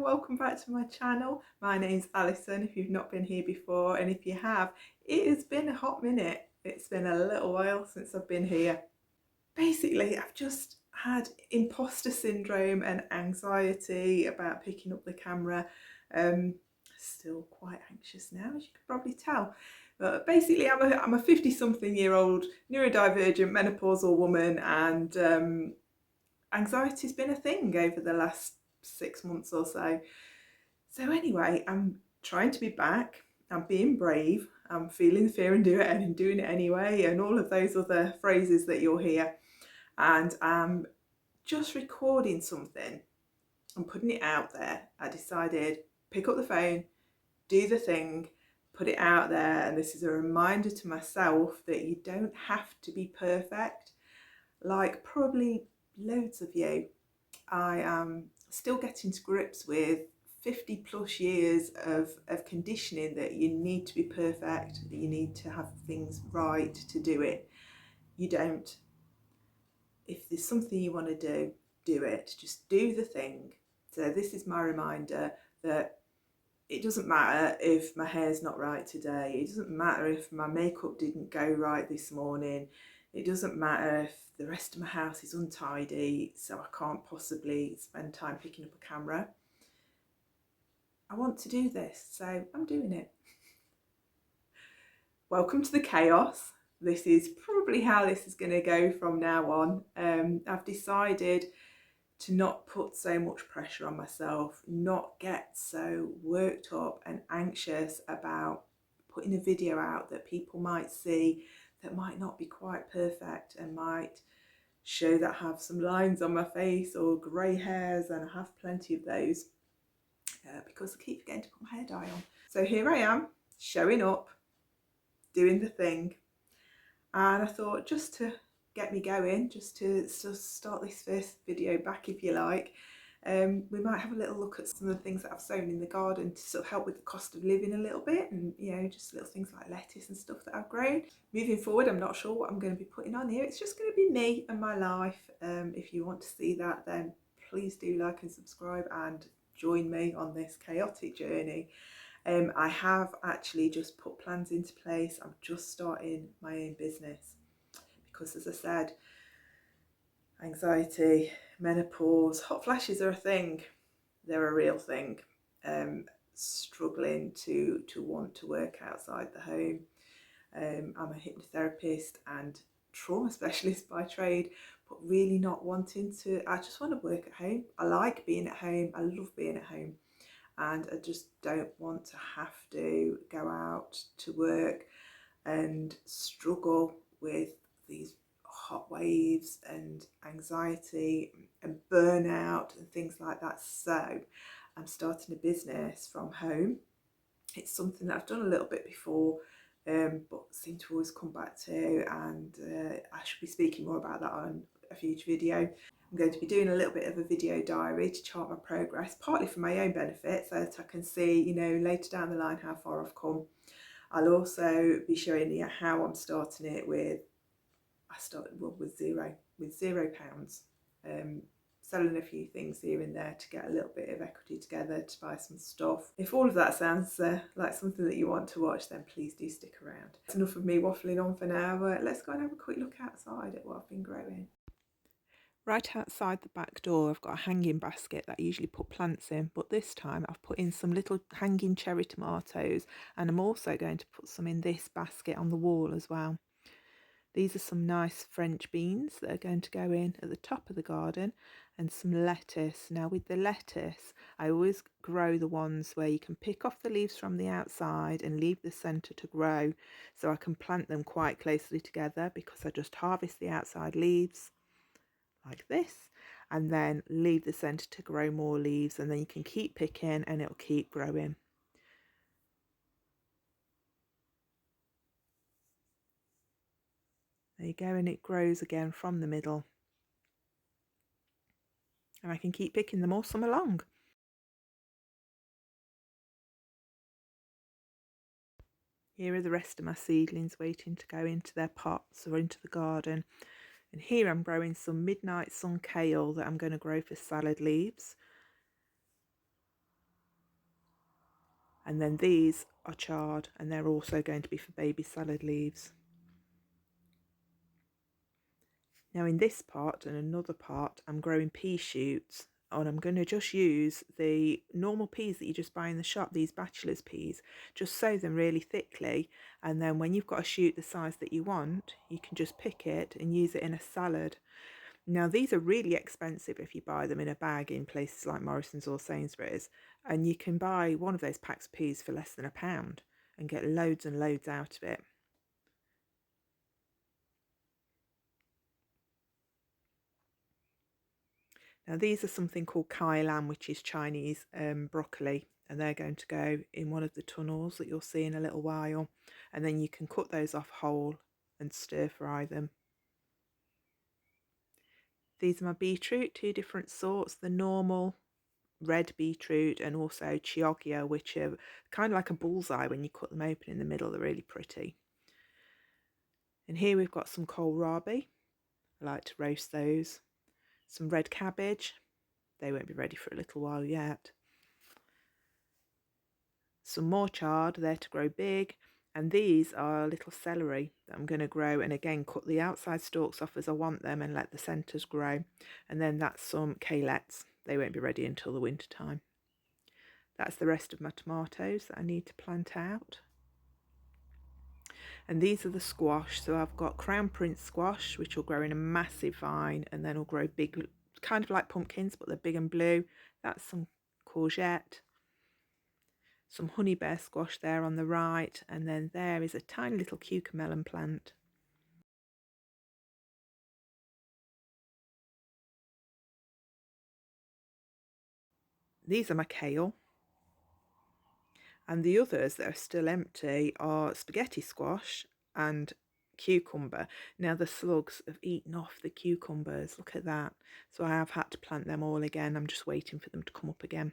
welcome back to my channel. My name's Alison if you've not been here before, and if you have, it has been a hot minute. It's been a little while since I've been here. Basically, I've just had imposter syndrome and anxiety about picking up the camera. Still quite anxious now, as you can probably tell. But basically, I'm a 50-something-year-old neurodivergent menopausal woman, and anxiety's been a thing over the last 6 months or so. So anyway, I'm trying to be back. I'm being brave. I'm feeling the fear and doing it anyway, and all of those other phrases that you'll hear. And I'm just recording something and putting it out there. I decided, pick up the phone, do the thing, put it out there, and this is a reminder to myself that you don't have to be perfect. Like probably loads of you, I am still getting to grips with 50 plus years of conditioning that you need to be perfect, that you need to have things right to do it. You don't. If there's something you want to do it. Just do the thing. So this is my reminder that it doesn't matter if my hair's not right today. It doesn't matter if my makeup didn't go right this morning. It doesn't matter if the rest of my house is untidy, so I can't possibly spend time picking up a camera. I want to do this, so I'm doing it. Welcome to the chaos. This is probably how this is going to go from now on. I've decided to not put so much pressure on myself, not get so worked up and anxious about putting a video out that people might see that might not be quite perfect and might show that I have some lines on my face or grey hairs, and I have plenty of those because I keep forgetting to put my hair dye on. So here I am, showing up, doing the thing, and I thought, just to get me going, just to start this first video back, if you like, we might have a little look at some of the things that I've sown in the garden to sort of help with the cost of living a little bit, and just little things like lettuce and stuff that I've grown. Moving forward, I'm not sure what I'm going to be putting on here. It's just going to be me and my life. If you want to see that, then please do like and subscribe and join me on this chaotic journey. I have actually just put plans into place. I'm just starting my own business because, as I said, anxiety, menopause, hot flashes are a thing. They're a real thing. Struggling to want to work outside the home. I'm a hypnotherapist and trauma specialist by trade, but really not wanting to. I just want to work at home. I like being at home. I love being at home. And I just don't want to have to go out to work and struggle with these hot waves and anxiety and burnout and things like that. So I'm starting a business from home. It's something that I've done a little bit before, but seem to always come back to, and I should be speaking more about that on a future video. I'm going to be doing a little bit of a video diary to chart my progress, partly for my own benefit, so that I can see, later down the line how far I've come. I'll also be showing you how I'm starting it with, I started with £0, selling a few things here and there to get a little bit of equity together to buy some stuff. If all of that sounds like something that you want to watch, then please do stick around. That's enough of me waffling on for now. Let's go and have a quick look outside at what I've been growing. Right outside the back door, I've got a hanging basket that I usually put plants in, but this time I've put in some little hanging cherry tomatoes, and I'm also going to put some in this basket on the wall as well. These are some nice French beans that are going to go in at the top of the garden, and some lettuce. Now with the lettuce, I always grow the ones where you can pick off the leaves from the outside and leave the centre to grow, so I can plant them quite closely together, because I just harvest the outside leaves like this and then leave the centre to grow more leaves, and then you can keep picking and it'll keep growing. There you go, and it grows again from the middle, and I can keep picking them all summer long. Here are the rest of my seedlings waiting to go into their pots or into the garden. And here I'm growing some midnight sun kale that I'm going to grow for salad leaves. And then these are chard, and they're also going to be for baby salad leaves. Now in this pot and another pot, I'm growing pea shoots, and I'm going to just use the normal peas that you just buy in the shop, these bachelor's peas. Just sow them really thickly, and then when you've got a shoot the size that you want, you can just pick it and use it in a salad. Now these are really expensive if you buy them in a bag in places like Morrison's or Sainsbury's, and you can buy one of those packs of peas for less than £1 and get loads and loads out of it. Now these are something called kailan, which is Chinese broccoli, and they're going to go in one of the tunnels that you'll see in a little while, and then you can cut those off whole and stir fry them. These are my beetroot, 2 different sorts, the normal red beetroot and also chioggia, which are kind of like a bullseye when you cut them open in the middle. They're really pretty. And here we've got some kohlrabi. I like to roast those. Some red cabbage. They won't be ready for a little while yet. Some more chard, they're to grow big. And these are little celery that I'm going to grow, and again cut the outside stalks off as I want them and let the centres grow. And then that's some kaleets. They won't be ready until the winter time. That's the rest of my tomatoes that I need to plant out. And these are the squash. So I've got Crown Prince squash, which will grow in a massive vine and then will grow big, kind of like pumpkins, but they're big and blue. That's some courgette. Some honey bear squash there on the right, and then there is a tiny little cucamelon plant. These are my kale. And the others that are still empty are spaghetti squash and cucumber. Now the slugs have eaten off the cucumbers, look at that. So I have had to plant them all again. I'm just waiting for them to come up again.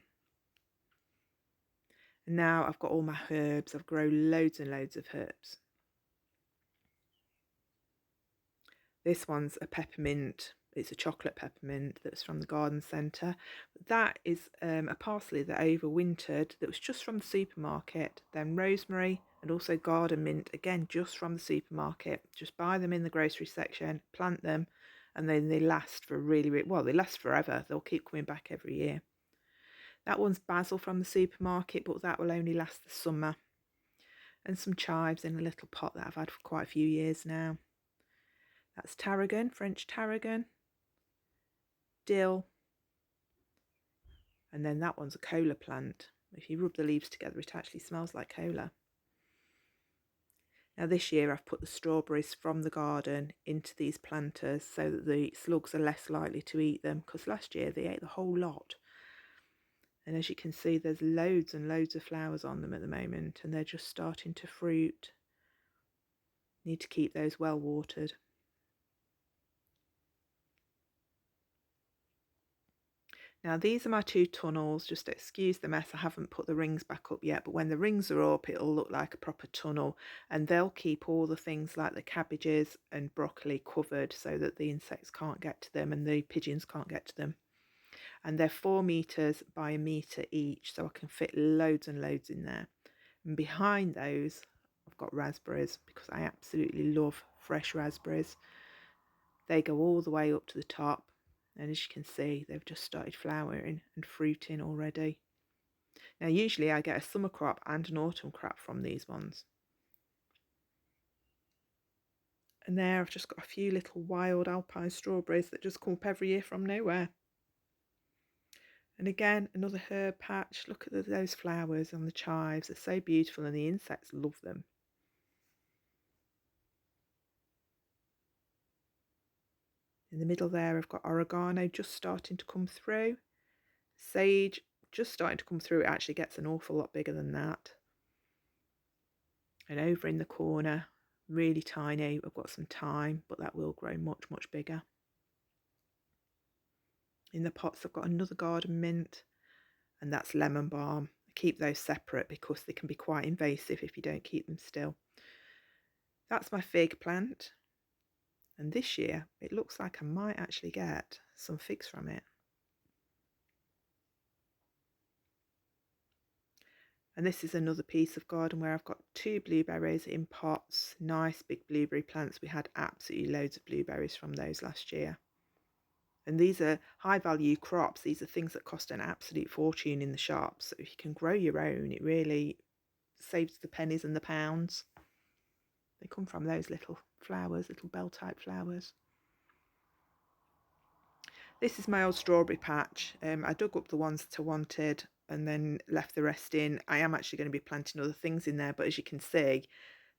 And now I've got all my herbs. I've grown loads and loads of herbs. This one's a peppermint. It's a chocolate peppermint that's from the garden centre. That is a parsley that overwintered that was just from the supermarket. Then rosemary and also garden mint, again just from the supermarket. Just buy them in the grocery section, plant them, and then they last for well, they last forever. They'll keep coming back every year. That one's basil from the supermarket, but that will only last the summer. And some chives in a little pot that I've had for quite a few years now. That's tarragon, French tarragon, dill, and then that one's a cola plant. If you rub the leaves together, it actually smells like cola. Now this year I've put the strawberries from the garden into these planters so that the slugs are less likely to eat them, because last year they ate the whole lot. And as you can see, there's loads and loads of flowers on them at the moment, and they're just starting to fruit. Need to keep those well watered. Now these are my 2 tunnels. Just excuse the mess, I haven't put the rings back up yet, but when the rings are up it'll look like a proper tunnel, and they'll keep all the things like the cabbages and broccoli covered so that the insects can't get to them and the pigeons can't get to them. And they're 4 metres by 1 metre each, so I can fit loads and loads in there. And behind those I've got raspberries, because I absolutely love fresh raspberries. They go all the way up to the top. And as you can see, they've just started flowering and fruiting already. Now usually I get a summer crop and an autumn crop from these ones. And there I've just got a few little wild alpine strawberries that just come up every year from nowhere. And again, another herb patch. Look at those flowers on the chives. They're so beautiful and the insects love them. In the middle there I've got oregano just starting to come through. Sage just starting to come through. It actually gets an awful lot bigger than that. And over in the corner, really tiny, I've got some thyme, but that will grow much, much bigger. In the pots I've got another garden mint, and that's lemon balm. I keep those separate because they can be quite invasive if you don't keep them still. That's my fig plant, and this year it looks like I might actually get some figs from it. And this is another piece of garden where I've got 2 blueberries in pots, nice big blueberry plants. We had absolutely loads of blueberries from those last year. And these are high value crops. These are things that cost an absolute fortune in the shops. So if you can grow your own, it really saves the pennies and the pounds. They come from those little flowers, little bell-type flowers. This is my old strawberry patch. I dug up the ones that I wanted and then left the rest in. I am actually going to be planting other things in there, but as you can see,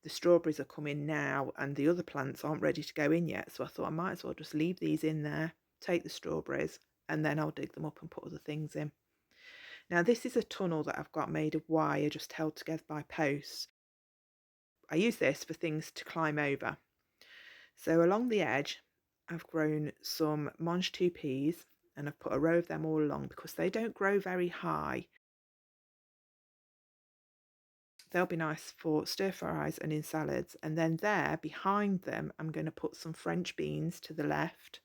the strawberries are coming now and the other plants aren't ready to go in yet. So I thought I might as well just leave these in there, take the strawberries, and then I'll dig them up and put other things in. Now this is a tunnel that I've got made of wire just held together by posts. I use this for things to climb over. So along the edge, I've grown some mange tout peas and I've put a row of them all along because they don't grow very high. They'll be nice for stir fries and in salads. And then there behind them, I'm going to put some French beans to the left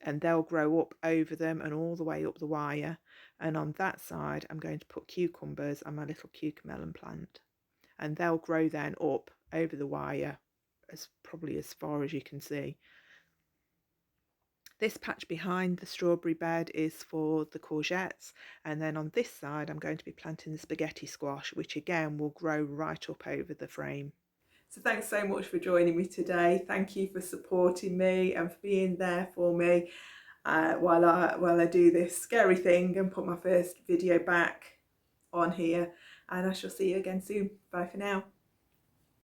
and they'll grow up over them and all the way up the wire. And on that side, I'm going to put cucumbers and my little cucumber plant. And they'll grow then up over the wire probably as far as you can see. This patch behind the strawberry bed is for the courgettes, and then on this side I'm going to be planting the spaghetti squash, which again will grow right up over the frame. So thanks so much for joining me today. Thank you for supporting me and for being there for me while I do this scary thing and put my first video back on here, and I shall see you again soon. Bye for now.